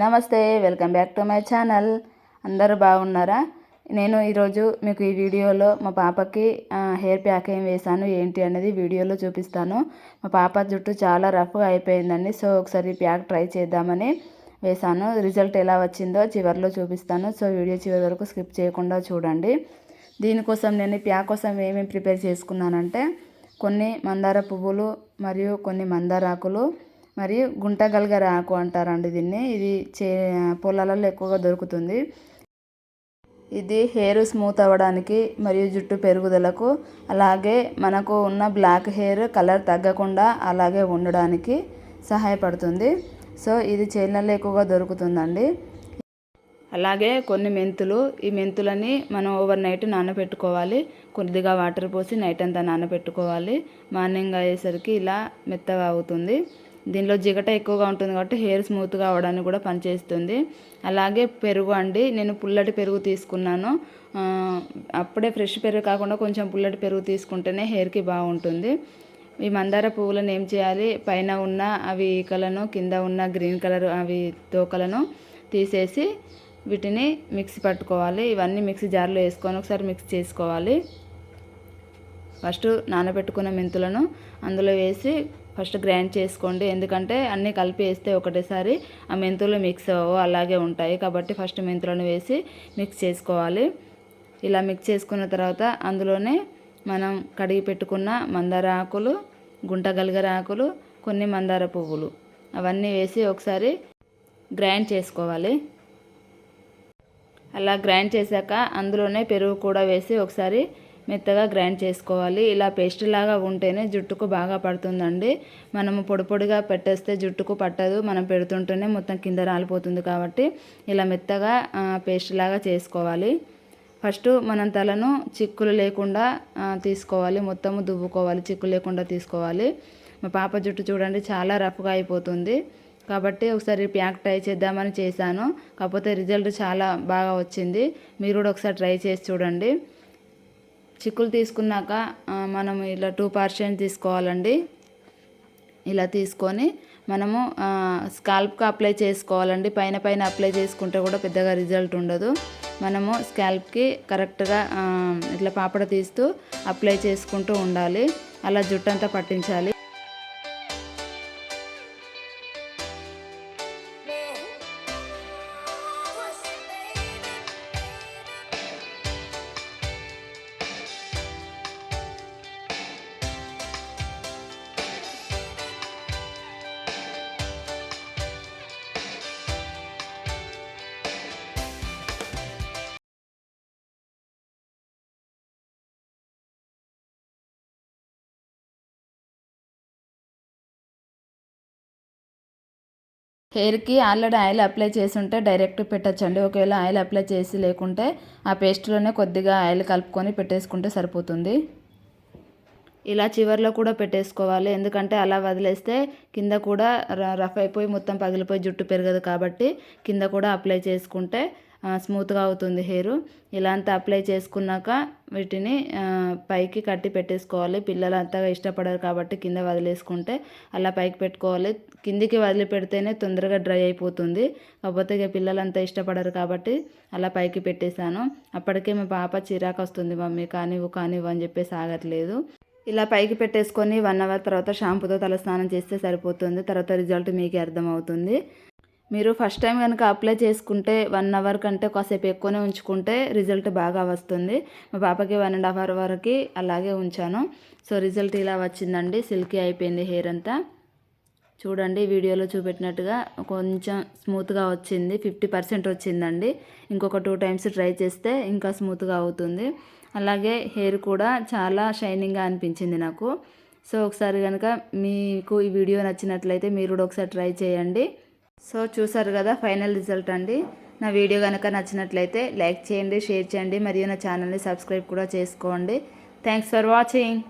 నమస్తే, welcome back to my channel. అందరూ బాగున్నారా? నేను ఈరోజు మీకు ఈ వీడియోలో మా పాపకి హెయిర్ ప్యాక్ ఏం వేసాను ఏంటి అనేది వీడియోలో చూపిస్తాను. మా పాప జుట్టు చాలా రఫ్గా అయిపోయిందండి. సో ఒకసారి ప్యాక్ ట్రై చేద్దామని వేసాను. రిజల్ట్ ఎలా వచ్చిందో చివరిలో చూపిస్తాను. సో వీడియో చివరి వరకు స్కిప్ చేయకుండా చూడండి. దీనికోసం నేను ప్యాక్ కోసం ఏమేమి ప్రిపేర్ చేసుకున్నానంటే కొన్ని మందార పువ్వులు మరియు కొన్ని మందారాకులు మరియు గుంటగల్గర ఆకు అంటారండి దీన్ని. ఇది పొలాలలో ఎక్కువగా దొరుకుతుంది. ఇది హెయిర్ స్మూత్ అవ్వడానికి మరియు జుట్టు పెరుగుదలకు, అలాగే మనకు ఉన్న బ్లాక్ హెయిర్ కలర్ తగ్గకుండా అలాగే ఉండడానికి సహాయపడుతుంది. సో ఇది చేనులలో ఎక్కువగా దొరుకుతుందండి. అలాగే కొన్ని మెంతులు. ఈ మెంతులని మనం ఓవర్ నైట్ నానబెట్టుకోవాలి. కొద్దిగా వాటర్ పోసి నైట్ అంతా నానబెట్టుకోవాలి. మార్నింగ్ అయ్యేసరికి ఇలా మెత్తగా అవుతుంది. దీనిలో జిగట ఎక్కువగా ఉంటుంది కాబట్టి హెయిర్ స్మూత్గా అవ్వడానికి కూడా పనిచేస్తుంది. అలాగే పెరుగు అండి. నేను పుల్లటి పెరుగు తీసుకున్నాను. అప్పుడే ఫ్రెష్ పెరుగు కాకుండా కొంచెం పుల్లటి పెరుగు తీసుకుంటేనే హెయిర్కి బాగుంటుంది. ఈ మందార పువ్వులను ఏం చేయాలి, పైన ఉన్న అవి ఈకలను, కింద ఉన్న గ్రీన్ కలర్ అవి తోకలను తీసేసి వీటిని మిక్సీ పట్టుకోవాలి. ఇవన్నీ మిక్సీ జార్లో వేసుకొని ఒకసారి మిక్స్ చేసుకోవాలి. ఫస్ట్ నానబెట్టుకున్న మెంతులను అందులో వేసి ఫస్ట్ గ్రైండ్ చేసుకోండి. ఎందుకంటే అన్నీ కలిపి వేస్తే ఒకటేసారి ఆ మెంతులు మిక్స్ అవ్వవు, అలాగే ఉంటాయి. కాబట్టి ఫస్ట్ మెంతులను వేసి మిక్స్ చేసుకోవాలి. ఇలా మిక్స్ చేసుకున్న తర్వాత అందులోనే మనం కడిగి పెట్టుకున్న మందార ఆకులు, గుంటగల్గర ఆకులు, కొన్ని మందార పువ్వులు అవన్నీ వేసి ఒకసారి గ్రైండ్ చేసుకోవాలి. అలా గ్రైండ్ చేశాక అందులోనే పెరుగు కూడా వేసి ఒకసారి మెత్తగా గ్రైండ్ చేసుకోవాలి. ఇలా పేస్ట్ లాగా ఉంటేనే జుట్టుకు బాగా పడుతుందండి. మనము పొడి పొడిగా పెట్టేస్తే జుట్టుకు పట్టదు. మనం పెడుతుంటేనే మొత్తం కింద రాలిపోతుంది. కాబట్టి ఇలా మెత్తగా పేస్ట్ లాగా చేసుకోవాలి. ఫస్ట్ మనం తలను చిక్కులు లేకుండా తీసుకోవాలి. మొత్తము దువ్వుకోవాలి, చిక్కులు లేకుండా తీసుకోవాలి. మా పాప జుట్టు చూడండి చాలా రఫ్గా అయిపోతుంది. కాబట్టి ఒకసారి ప్యాక్ ట్రై చేద్దామని చేశాను. కాకపోతే రిజల్ట్ చాలా బాగా వచ్చింది. మీరు కూడా ఒకసారి ట్రై చేసి చూడండి. చిక్కులు తీసుకున్నాక మనం ఇలా 2% తీసుకోవాలండి. ఇలా తీసుకొని మనము స్కాల్ప్కి అప్లై చేసుకోవాలండి. పైన పైన అప్లై చేసుకుంటే కూడా పెద్దగా రిజల్ట్ ఉండదు. మనము స్కాల్ప్కి కరెక్ట్గా ఇట్లా పాపడ తీస్తూ అప్లై చేసుకుంటూ ఉండాలి. అలా జుట్టు అంతా పట్టించాలి. హెయిర్కి ఆల్రెడీ ఆయిల్ అప్లై చేసి ఉంటే డైరెక్ట్ పెట్టచ్చండి. ఒకవేళ ఆయిల్ అప్లై చేసి లేకుంటే ఆ పేస్ట్లోనే కొద్దిగా ఆయిల్ కలుపుకొని పెట్టేసుకుంటే సరిపోతుంది. ఇలా చివర్లో కూడా పెట్టేసుకోవాలి. ఎందుకంటే అలా వదిలేస్తే కింద కూడా రఫ్ అయిపోయి మొత్తం పగిలిపోయి జుట్టు పెరగదు. కాబట్టి కింద కూడా అప్లై చేసుకుంటే స్మూత్గా అవుతుంది హెయిర్. ఇలా అంతా అప్లై చేసుకున్నాక వీటిని పైకి కట్టి పెట్టేసుకోవాలి. పిల్లలు అంతగా ఇష్టపడరు కాబట్టి కింద వదిలేసుకుంటే అలా పైకి పెట్టుకోవాలి. కిందికి వదిలి పెడితేనే తొందరగా డ్రై అయిపోతుంది. కాకపోతే ఇక పిల్లలు అంతా ఇష్టపడరు కాబట్టి అలా పైకి పెట్టేశాను. అప్పటికే మా పాప చిరాకు వస్తుంది, మమ్మీ కానివ్వు కానివ్వు అని చెప్పేసి ఆగట్లేదు. ఇలా పైకి పెట్టేసుకొని 1 అవర్ తర్వాత షాంపూతో తల స్నానం చేస్తే సరిపోతుంది. తర్వాత రిజల్ట్ మీకే అర్థమవుతుంది. మీరు ఫస్ట్ టైం కనుక అప్లై చేసుకుంటే 1 అవర్ కంటే కాసేపు ఎక్కువనే ఉంచుకుంటే రిజల్ట్ బాగా వస్తుంది. మా పాపకి 1.5 అవర్ వరకు అలాగే ఉంచాను. సో రిజల్ట్ ఇలా వచ్చిందండి. సిల్కీ అయిపోయింది హెయిర్ అంతా. చూడండి వీడియోలో చూపెట్టినట్టుగా కొంచెం స్మూత్గా వచ్చింది. 50% వచ్చిందండి. ఇంకొక 2 టైమ్స్ ట్రై చేస్తే ఇంకా స్మూత్గా అవుతుంది. అలాగే హెయిర్ కూడా చాలా షైనింగ్గా అనిపించింది నాకు. సో ఒకసారి కనుక మీకు ఈ వీడియో నచ్చినట్లయితే మీరు కూడా ఒకసారి ట్రై చేయండి. సో చూసారు కదా ఫైనల్ రిజల్ట్ అండి. నా వీడియో కనుక నచ్చినట్లయితే లైక్ చేయండి, షేర్ చేయండి మరియు నా ఛానల్ని సబ్స్క్రైబ్ కూడా చేసుకోండి. Thanks for watching.